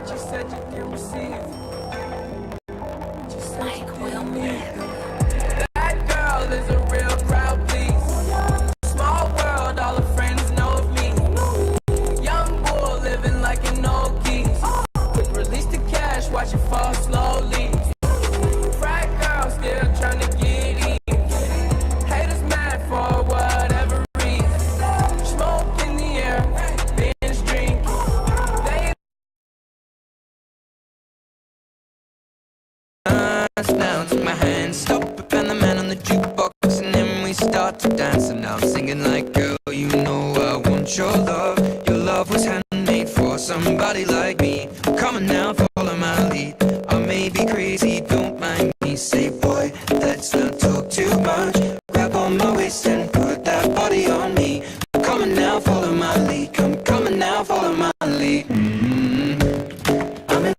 She said you can receive. She said you Mike can Wilmer. That girl is a real crowd, please. Small world, all her friends know of me. Young bull living like an old geese. Quick release the cash, watch it fall slowly. Frat girl still trying to get in. Haters mad for whatever reason. Smoke in the air, binge drink. They Now take my hand, stop it, and the man on the jukebox, and then we start to dance. And now I'm singing like, girl, you know I want your love. Your love was handmade for somebody like me. Come on now, follow my lead. I may be crazy, don't mind me. Say, boy, let's not talk too much. Grab on my waist and put that body on me. Come on now, follow my lead. Come on now, follow my lead. I'm in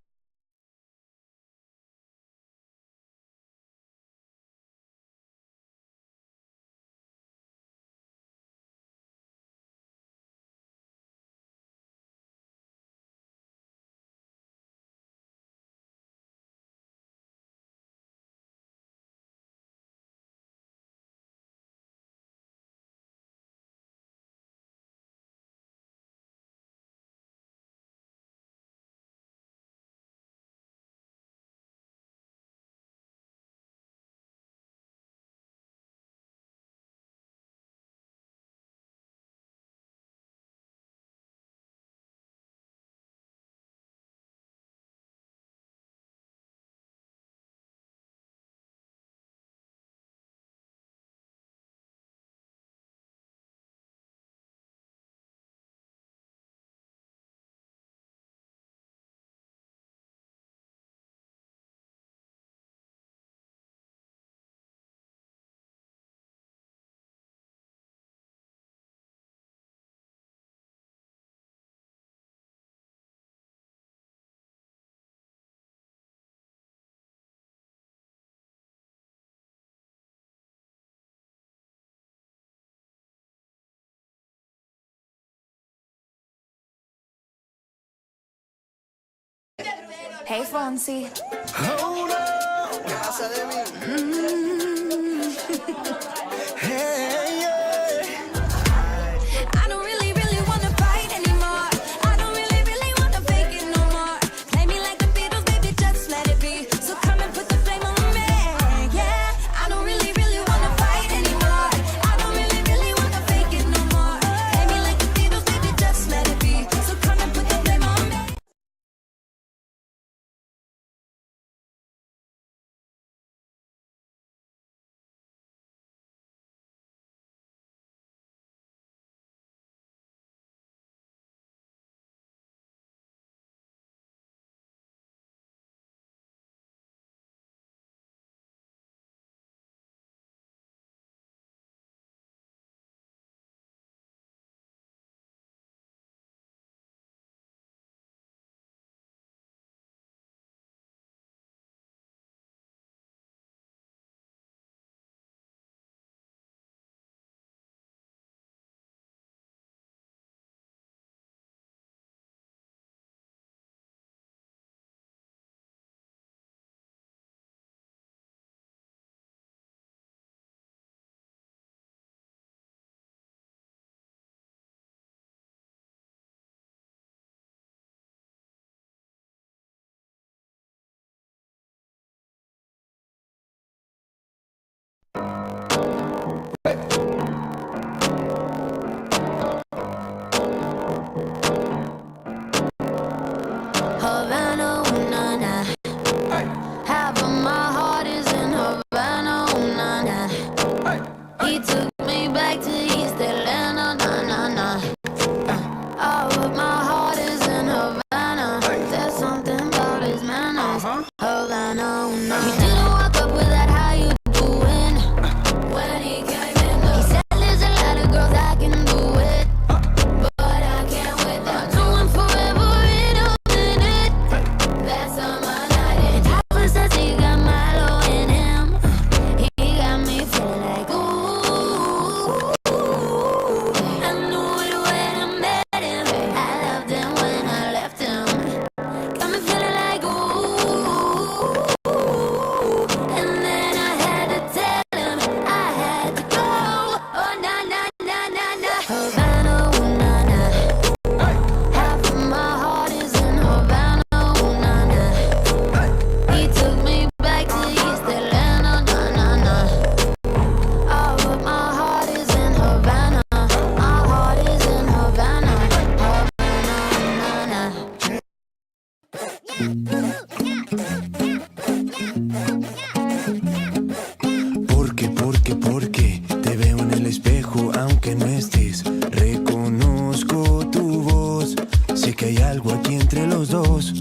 Hey, Fonzie. Hold on, casa de mí. Hey, Porque te veo en el espejo aunque no estés. Reconozco tu voz, sé que hay algo aquí entre los dos.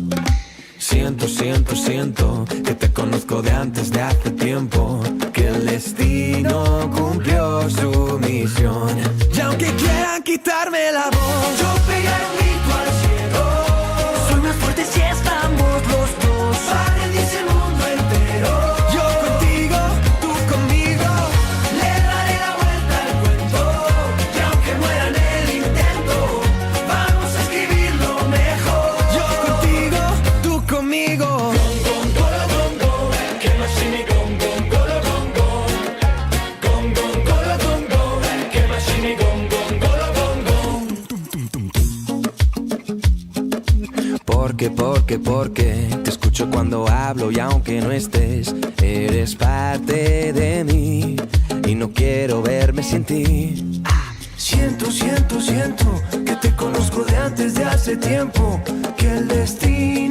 Siento que te conozco de antes de hace tiempo, que el destino cumplió su misión. Y aunque quieran quitarme la voz, yo pegaré un grito al cielo. Soy más fuerte si estamos los dos. Paradiso el mundo entero. Yo contigo, tú conmigo. Le daré la vuelta al cuento. Y aunque muera en el intento, vamos a escribirlo mejor. Yo contigo, tú conmigo. Porque te escucho cuando hablo y aunque no estés, eres parte de mí y no quiero verme sin ti. Siento que te conozco de antes de hace tiempo, que el destino